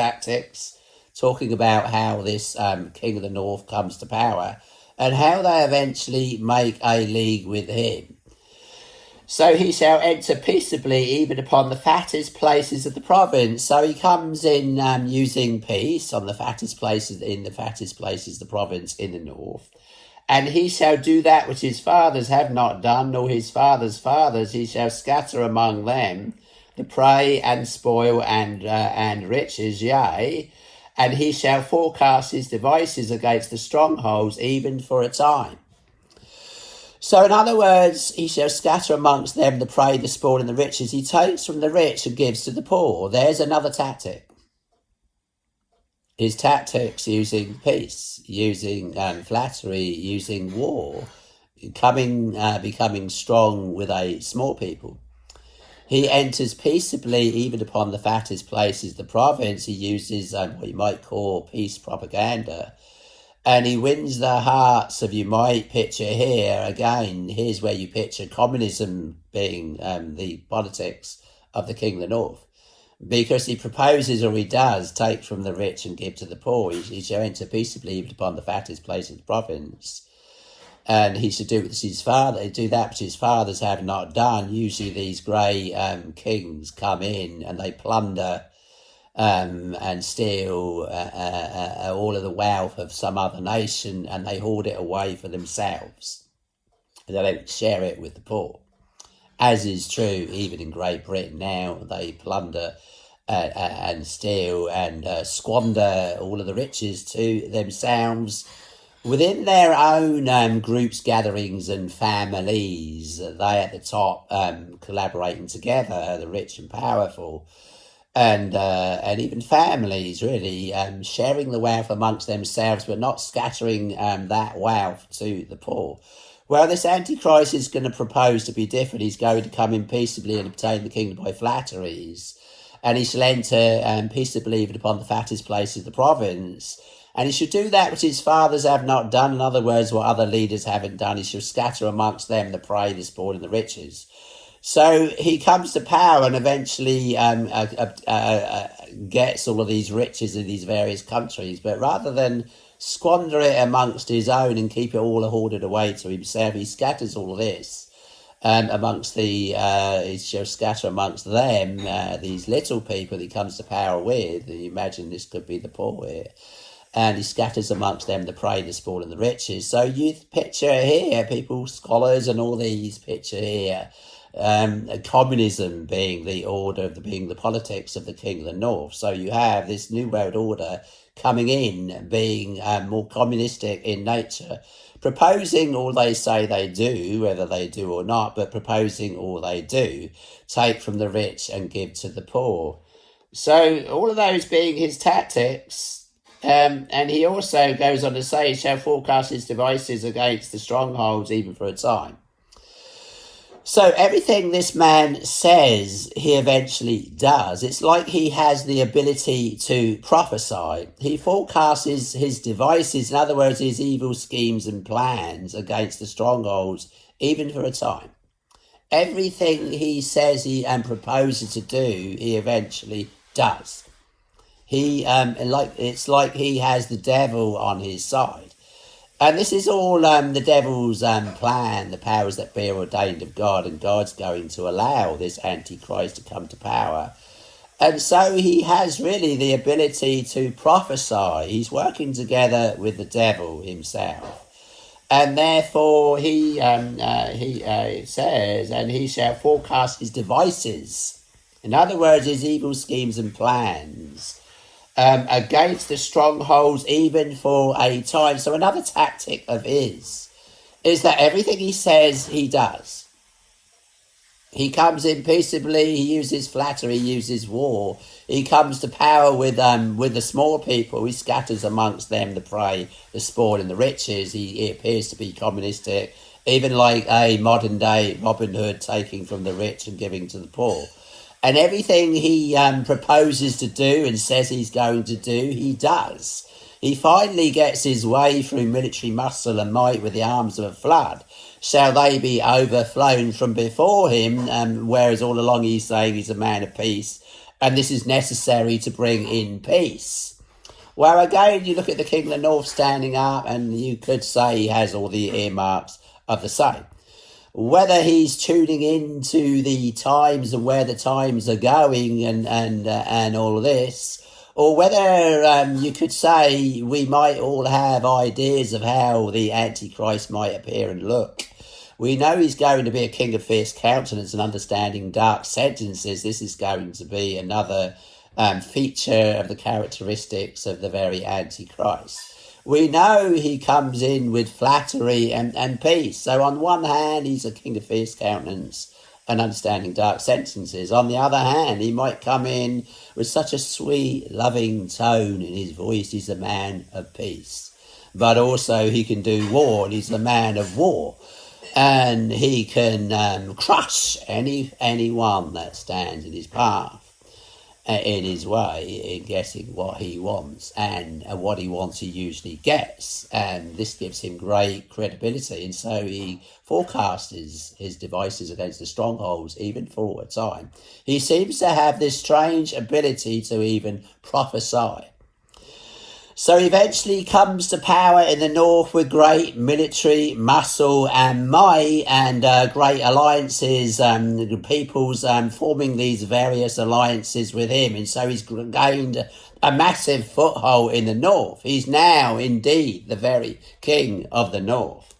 tactics, talking about how this king of the north comes to power and how they eventually make a league with him. So he shall enter peaceably even upon the fattest places of the province. So he comes in using peace on the fattest places, in the fattest places of the province in the north. And he shall do that which his fathers have not done, nor his fathers' fathers. He shall scatter among them the prey and spoil and riches, yea, and he shall forecast his devices against the strongholds, even for a time. So in other words, he shall scatter amongst them the prey, the spoil, and the riches. He takes from the rich and gives to the poor. There's another tactic. His tactics using peace, using flattery, using war, becoming strong with a small people. He enters peaceably even upon the fattest places of the province. He uses what you might call peace propaganda. And he wins the hearts of, you might picture here, again, here's where you picture communism being the politics of the King of the North. Because he proposes, or he does, take from the rich and give to the poor. He shall enter peaceably even upon the fattest place of the province. And he should do that which his fathers have not done. Usually these grey kings come in and they plunder and steal all of the wealth of some other nation, and they hoard it away for themselves. They don't share it with the poor, as is true even in Great Britain now. They plunder and steal and squander all of the riches to themselves within their own groups, gatherings and families. They at the top collaborating together, the rich and powerful, and even families really sharing the wealth amongst themselves, but not scattering that wealth to the poor. Well, this Antichrist is going to propose to be different. He's going to come in peaceably and obtain the kingdom by flatteries, and he shall enter peaceably even upon the fattest places of the province. And he should do that which his fathers have not done. In other words, what other leaders haven't done. He shall scatter amongst them the prey, the spoil, and the riches. So he comes to power and eventually gets all of these riches in these various countries. But rather than squander it amongst his own and keep it all hoarded away to himself, he scatters all of this amongst he shall scatter amongst them these little people that he comes to power with. And you imagine this could be the poor here. And he scatters amongst them the prey, the spoil, and the riches. So you picture here, people, scholars and all these picture here, communism being the order of being the politics of the King of the North. So you have this New World Order coming in, being more communistic in nature, proposing all they say they do, whether they do or not, but proposing all they do, take from the rich and give to the poor. So all of those being his tactics. And he also goes on to say, he shall forecast his devices against the strongholds even for a time. So everything this man says, he eventually does. It's like he has the ability to prophesy. He forecasts his devices, in other words, his evil schemes and plans against the strongholds, even for a time. Everything he says and proposes to do, he eventually does. It's like he has the devil on his side. And this is all the devil's plan, the powers that be are ordained of God, and God's going to allow this Antichrist to come to power. And so he has really the ability to prophesy. He's working together with the devil himself. And therefore he says, and he shall forecast his devices. In other words, his evil schemes and plans. Against the strongholds even for a time. So another tactic of his is that everything he says, he does. He comes in peaceably, he uses flattery, he uses war. He comes to power with the small people. He scatters amongst them the prey, the spoil and the riches. He appears to be communistic, even like a modern day Robin Hood, taking from the rich and giving to the poor. And everything he proposes to do and says he's going to do, he does. He finally gets his way through military muscle and might with the arms of a flood. Shall they be overflown from before him, whereas all along he's saying he's a man of peace And this is necessary to bring in peace. Well, again, you look at the king of the north standing up, and you could say he has all the earmarks of the same. Whether he's tuning into the times and where the times are going and all of this, or whether you could say we might all have ideas of how the Antichrist might appear and look. We know he's going to be a king of fierce countenance and understanding dark sentences. This is going to be another feature of the characteristics of the very Antichrist. We know he comes in with flattery and peace. So on one hand, he's a king of fierce countenance and understanding dark sentences. On the other hand, he might come in with such a sweet, loving tone in his voice. He's a man of peace. But also he can do war, and he's the man of war. And he can crush anyone that stands in his path, in his way, in getting what he wants. And what he wants he usually gets. And this gives him great credibility. And so he forecasts his devices against the strongholds, even for a time. He seems to have this strange ability to even prophesy. So he eventually comes to power in the north with great military muscle and might, and great alliances, peoples forming these various alliances with him. And so he's gained a massive foothold in the north. He's now indeed the very king of the north.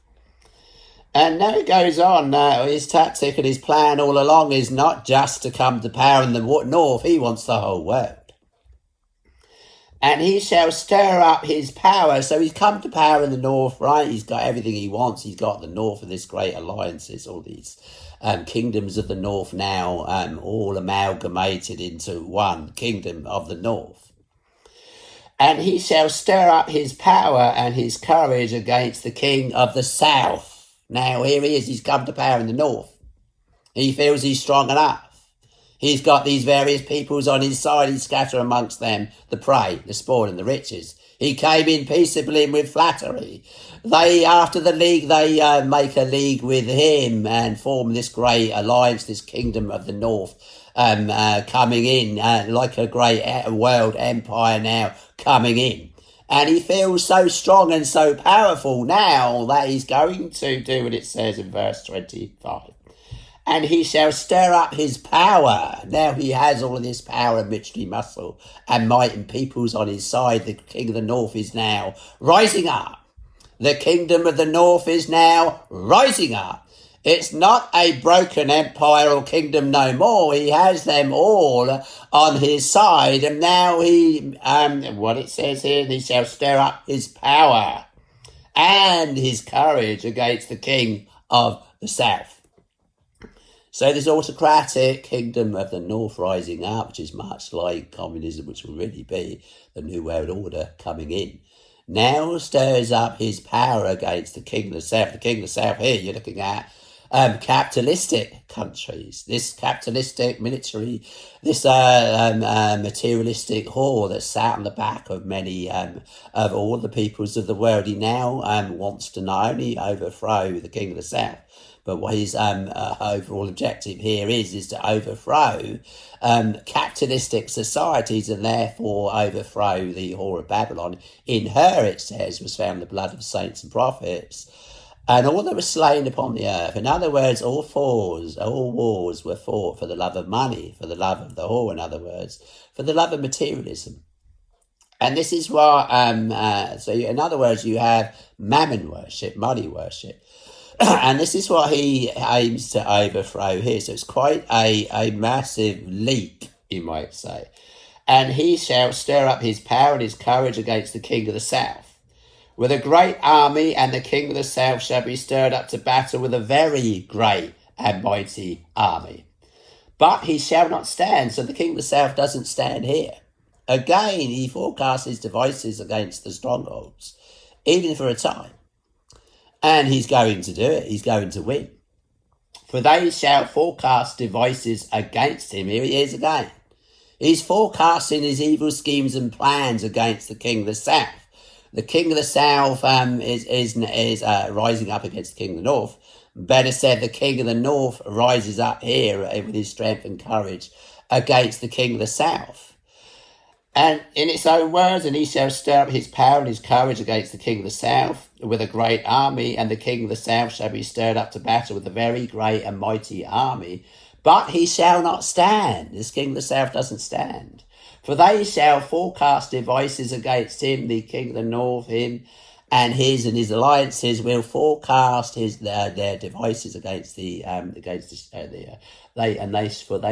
And now it goes on. His tactic and his plan all along is not just to come to power in the north. He wants the whole world. And he shall stir up his power. So he's come to power in the north, right? He's got everything he wants. He's got the north of this great alliances, all these kingdoms of the north now, all amalgamated into one kingdom of the north. And he shall stir up his power and his courage against the king of the south. Now here he is. He's come to power in the north. He feels he's strong enough. He's got these various peoples on his side. He scatters amongst them the prey, the spoil, and the riches. He came in peaceably and with flattery. After the league, they make a league with him and form this great alliance, this kingdom of the north, coming in like a great world empire now coming in. And he feels so strong and so powerful now that he's going to do what it says in verse 25. And he shall stir up his power. Now he has all of this power and military muscle and might and peoples on his side. The king of the north is now rising up. The kingdom of the north is now rising up. It's not a broken empire or kingdom no more. He has them all on his side. And now what it says here, he shall stir up his power and his courage against the king of the south. So this autocratic kingdom of the north rising up, which is much like communism, which will really be the New World Order coming in, now stirs up his power against the king of the south. The king of the south here, you're looking at capitalistic countries, this capitalistic military, this materialistic whore that sat on the back of many of all the peoples of the world. He now wants to not only overthrow the king of the south, but what his overall objective here is to overthrow capitalistic societies and therefore overthrow the whore of Babylon. In her, it says, was found the blood of saints and prophets, and all that was slain upon the earth. In other words, all wars were fought for the love of money, for the love of the whore, in other words, for the love of materialism. And this is what, in other words, you have mammon worship, money worship. And this is what he aims to overthrow here. So it's quite a massive leap, you might say. And he shall stir up his power and his courage against the king of the south with a great army, and the king of the south shall be stirred up to battle with a very great and mighty army. But he shall not stand. So the king of the south doesn't stand here. Again, he forecasts his devices against the strongholds, even for a time. And he's going to do it. He's going to win. For they shall forecast devices against him. Here he is again. He's forecasting his evil schemes and plans against the king of the south. The king of the south is rising up against the king of the north. Better said, the king of the north rises up here with his strength and courage against the king of the south. And in its own words, and he shall stir up his power and his courage against the king of the south with a great army, and the king of the south shall be stirred up to battle with a very great and mighty army, but he shall not stand. This king of the south doesn't stand. For they shall forecast devices against him, the king of the north, him and his alliances will forecast their devices against they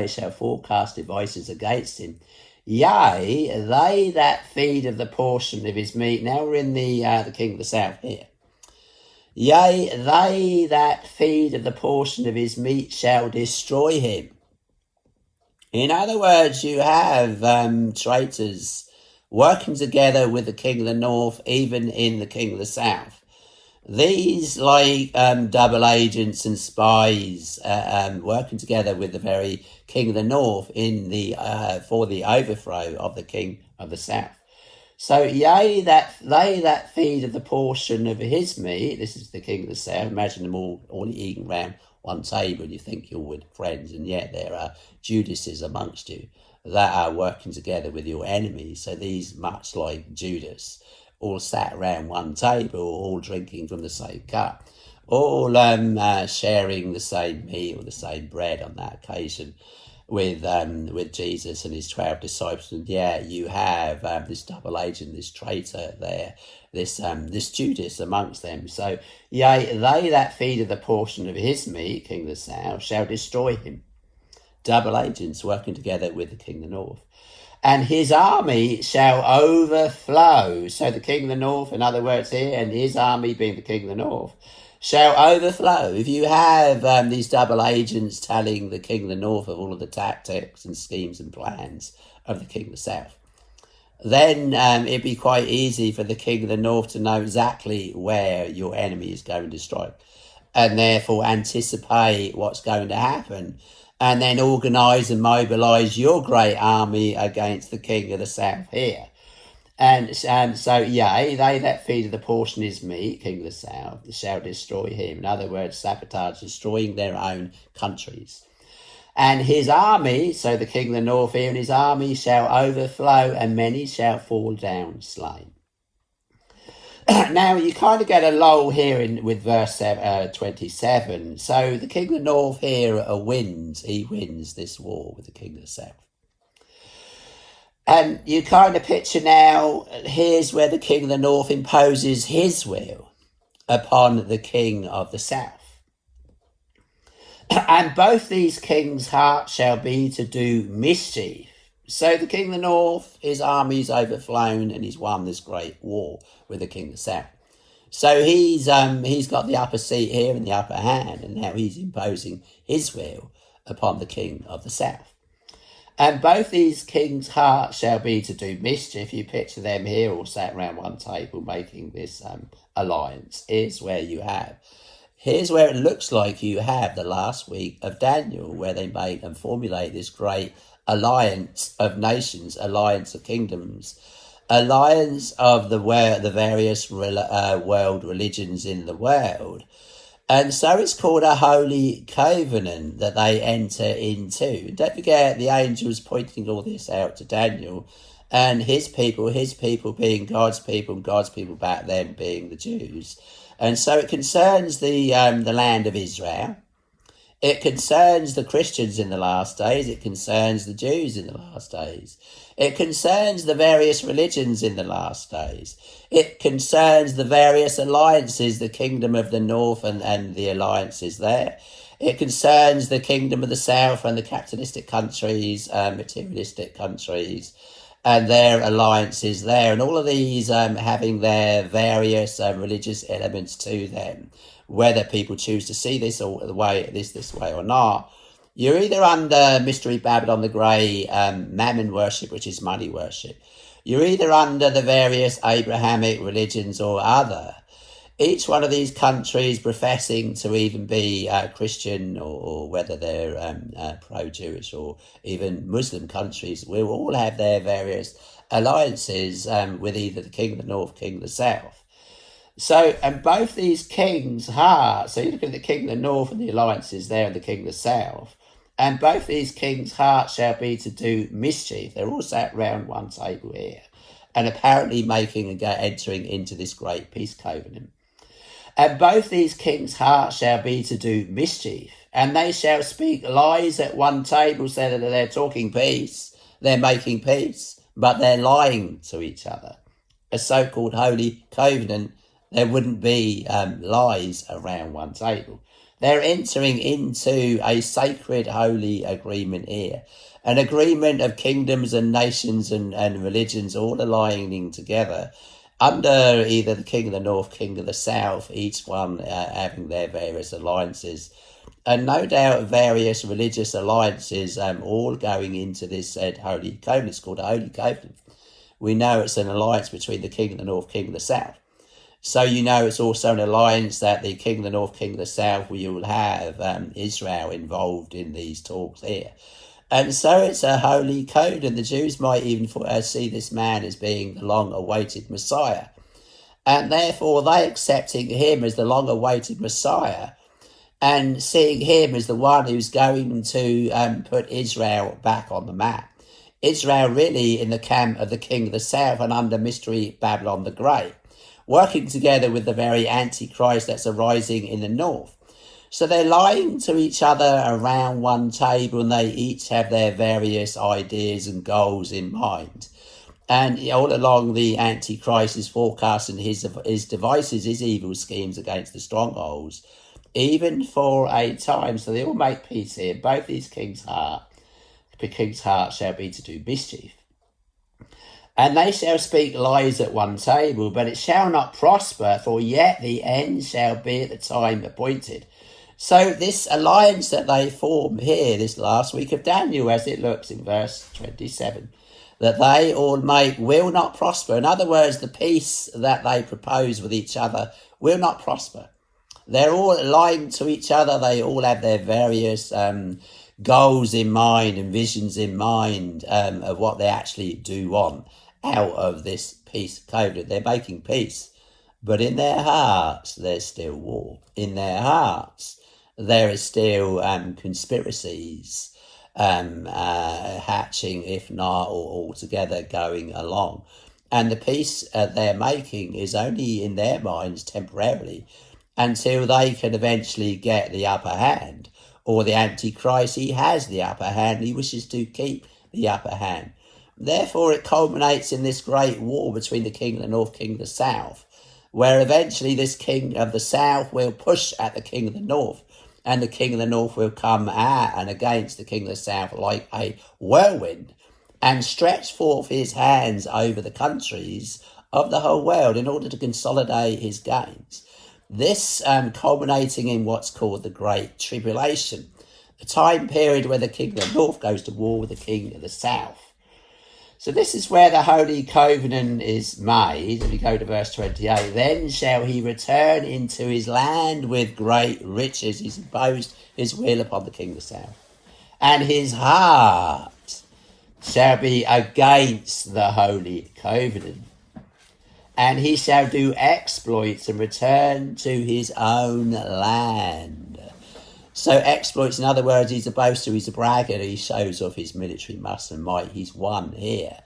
shall forecast devices against him. Yea, they that feed of the portion of his meat. Now we're in the king of the south here. Yea, they that feed of the portion of his meat shall destroy him. In other words, you have traitors working together with the king of the north, even in the king of the south. These, like double agents and spies, working together with the very king of the north in the for the overthrow of the king of the south. So, yea, that they that feed of the portion of his meat, this is the king of the south. Imagine them all eating round one table, and you think you're with friends, and yet there are Judases amongst you that are working together with your enemies. So these, much like Judas, all sat around one table, all drinking from the same cup, all sharing the same meal, the same bread on that occasion with Jesus and his 12 disciples. And yeah, you have this double agent, this traitor there, this Judas amongst them. So, yea, they that feed of the portion of his meat, king of the south, shall destroy him. Double agents working together with the king of the north. And his army shall overflow. So the king of the north, in other words here, and his army being the king of the north, shall overflow. If you have these double agents telling the king of the north of all of the tactics and schemes and plans of the king of the south, then it'd be quite easy for the king of the north to know exactly where your enemy is going to strike, and therefore anticipate what's going to happen, and then organise and mobilise your great army against the king of the south here. And so, yea, they that feed of the portion is meat, king of the south, shall destroy him. In other words, sabotage, destroying their own countries. And his army, so the king of the north here, and his army shall overflow, and many shall fall down slain. Now, you kind of get a lull here with verse 27. So the king of the north here wins. He wins this war with the king of the south. And you kind of picture now, here's where the king of the north imposes his will upon the king of the south. And both these kings' hearts shall be to do mischief. So the king of the north, his army's overflown, and he's won this great war with the king of the south. So he's got the upper seat here and the upper hand, and now he's imposing his will upon the king of the south. And both these kings' hearts shall be to do mischief. You picture them here all sat around one table making this alliance. Here's where it looks like you have the last week of Daniel, where they make and formulate this great alliance of nations, alliance of kingdoms, alliance of the various world religions in the world. And so it's called a holy covenant that they enter into. Don't forget, the angels pointing all this out to Daniel, and his people being God's people, and God's people back then being the Jews. And so it concerns the land of Israel. It concerns the Christians in the last days. It concerns the Jews in the last days. It concerns the various religions in the last days. It concerns the various alliances, the kingdom of the north and the alliances there. It concerns the kingdom of the south and the capitalistic countries, materialistic countries, and their alliances there. And all of these having their various religious elements to them. Whether people choose to see this this way or not, you're either under Mystery Babylon the Grey, mammon worship, which is money worship. You're either under the various Abrahamic religions or other. Each one of these countries professing to even be Christian or whether they're pro-Jewish or even Muslim countries will all have their various alliances with either the king of the north, king of the south. So, and both these kings' hearts, so you look at the king of the north and the alliances there and the king of the south, And both these kings' hearts shall be to do mischief. They're all sat round one table here, and apparently entering into this great peace covenant. And both these kings' hearts shall be to do mischief, and they shall speak lies at one table, so that they're talking peace, they're making peace, but they're lying to each other. A so-called holy covenant, there wouldn't be lies around one table. They're entering into a sacred, holy agreement here. An agreement of kingdoms and nations and religions all aligning together under either the king of the north, king of the south, each one having their various alliances. And no doubt various religious alliances all going into this said holy covenant. It's called a holy covenant. We know it's an alliance between the king of the north, king of the south. So you know it's also an alliance that the king of the north, king of the south, we will have Israel involved in these talks here. And so it's a holy code, and the Jews might even see this man as being the long-awaited Messiah. And therefore they accepting him as the long-awaited Messiah and seeing him as the one who's going to put Israel back on the map. Israel really in the camp of the king of the south and under mystery Babylon the Great, working together with the very Antichrist that's arising in the north. So they're lying to each other around one table, and they each have their various ideas and goals in mind. And all along the Antichrist is forecasting his devices, his evil schemes against the strongholds, even for a time. So they all make peace here. Both these kings' heart shall be to do mischief. And they shall speak lies at one table, but it shall not prosper, for yet the end shall be at the time appointed. So this alliance that they form here, this last week of Daniel, as it looks in verse 27, that they all make will not prosper. In other words, the peace that they propose with each other will not prosper. They're all lying to each other. They all have their various goals in mind and visions in mind of what they actually do want out of this peace covenant. They're making peace, but in their hearts there's still war. In their hearts there is still conspiracies hatching, if not or altogether going along. And the peace they're making is only in their minds temporarily, until they can eventually get the upper hand, or the Antichrist, he has the upper hand, he wishes to keep the upper hand. Therefore, it culminates in this great war between the king of the north, king of the south, where eventually this king of the south will push at the king of the north, and the king of the north will come at and against the king of the south like a whirlwind and stretch forth his hands over the countries of the whole world in order to consolidate his gains. This culminating in what's called the Great Tribulation, the time period where the king of the north goes to war with the king of the south. So this is where the Holy Covenant is made. If you go to verse 28, then shall he return into his land with great riches. He's imposed his will upon the king of the south. And his heart shall be against the Holy Covenant. And he shall do exploits and return to his own land. So exploits, in other words, he's a boaster, he's a braggart, he shows off his military muscle and might. He's won here,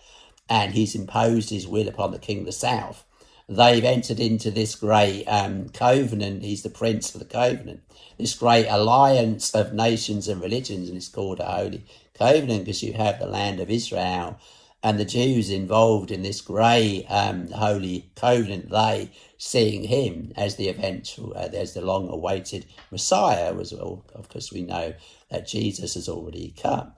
and he's imposed his will upon the king of the south. They've entered into this great covenant. He's the prince of the covenant, this great alliance of nations and religions, and it's called a holy covenant because you have the land of Israel and the Jews involved in this great holy covenant, they seeing him as the eventual, as the long-awaited Messiah, as well. Of course, we know that Jesus has already come.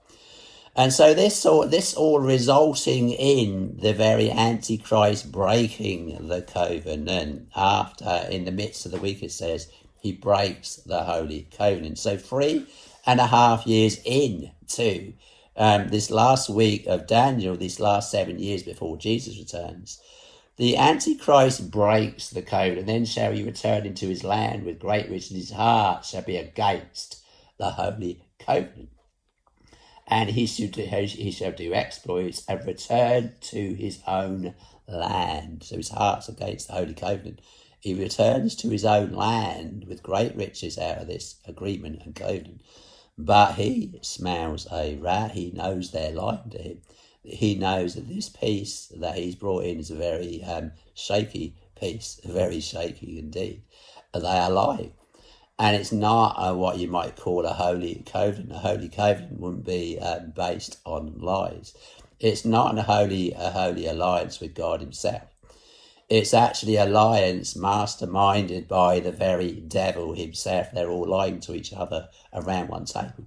And so this all resulting in the very Antichrist breaking the covenant after, in the midst of the week, it says, he breaks the holy covenant. So 3.5 years into this last week of Daniel, these last 7 years before Jesus returns, the Antichrist breaks the code, and then shall he return into his land with great riches, and his heart shall be against the holy covenant. And he shall do exploits and return to his own land. So his heart's against the holy covenant. He returns to his own land with great riches out of this agreement and covenant. But he smells a rat. He knows they're lying to him. He knows that this peace that he's brought in is a very shaky peace, very shaky indeed. They are lying. And it's not what you might call a holy covenant. A holy covenant wouldn't be based on lies. It's not a holy alliance with God himself. It's actually an alliance masterminded by the very devil himself. They're all lying to each other around one table.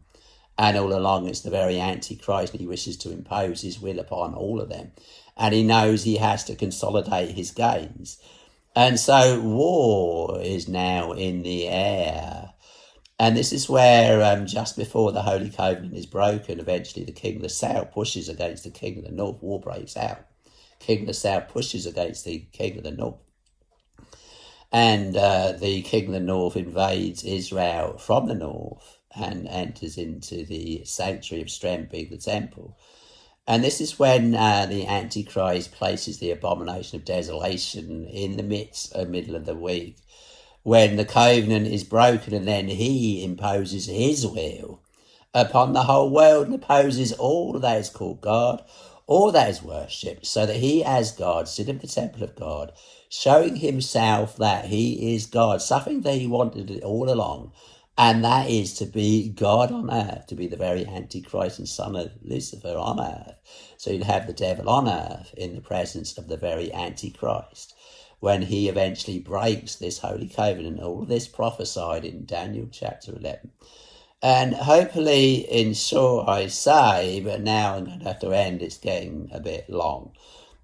And all along it's the very Antichrist, and he wishes to impose his will upon all of them. And he knows he has to consolidate his gains. And so war is now in the air. And this is where just before the Holy Covenant is broken, eventually the king of the south pushes against the king of the north. War breaks out. King of the south pushes against the king of the north. And the king of the north invades Israel from the north and enters into the sanctuary of strength, being the temple. And this is when the Antichrist places the abomination of desolation in the middle of the week, when the covenant is broken, and then he imposes his will upon the whole world and opposes all that is called God, all that is worshipped, so that he as God, sit in the temple of God, showing himself that he is God, something that he wanted all along, and that is to be God on earth, to be the very Antichrist and son of Lucifer on earth. So you'd have the devil on earth in the presence of the very Antichrist, when he eventually breaks this holy covenant, all this prophesied in Daniel chapter 11. And hopefully, in short, I say, but now I'm going to have to end, it's getting a bit long.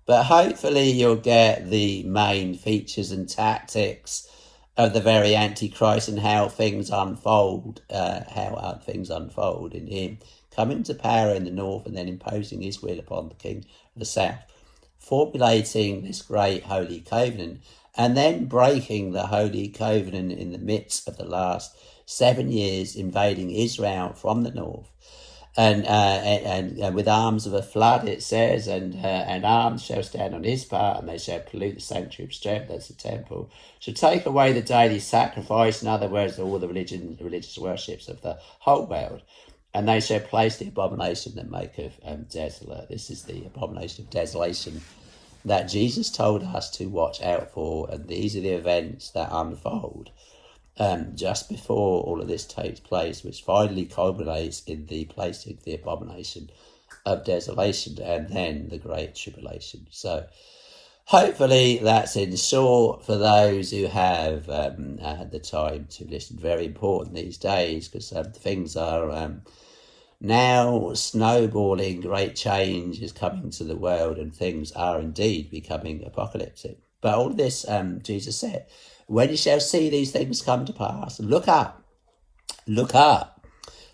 But hopefully you'll get the main features and tactics of the very Antichrist and how things unfold, in him coming to power in the north and then imposing his will upon the king of the south, formulating this great holy covenant, and then breaking the holy covenant in the midst of the last 7 years, invading Israel from the north, and with arms of a flood, it says, and arms shall stand on his part, and they shall pollute the sanctuary of strength, that's the temple, shall take away the daily sacrifice, in other words, all the religious worships of the whole world, and they shall place the abomination that maketh desolate. This is the abomination of desolation that Jesus told us to watch out for, and these are the events that unfold just before all of this takes place, which finally culminates in the placing the abomination of desolation and then the great tribulation. So hopefully that's in short for those who have had the time to listen. Very important these days, because things are now snowballing. Great change is coming to the world, and things are indeed becoming apocalyptic. But all this, Jesus said, when you shall see these things come to pass, look up,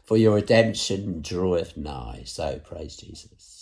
for your redemption draweth nigh. So praise Jesus.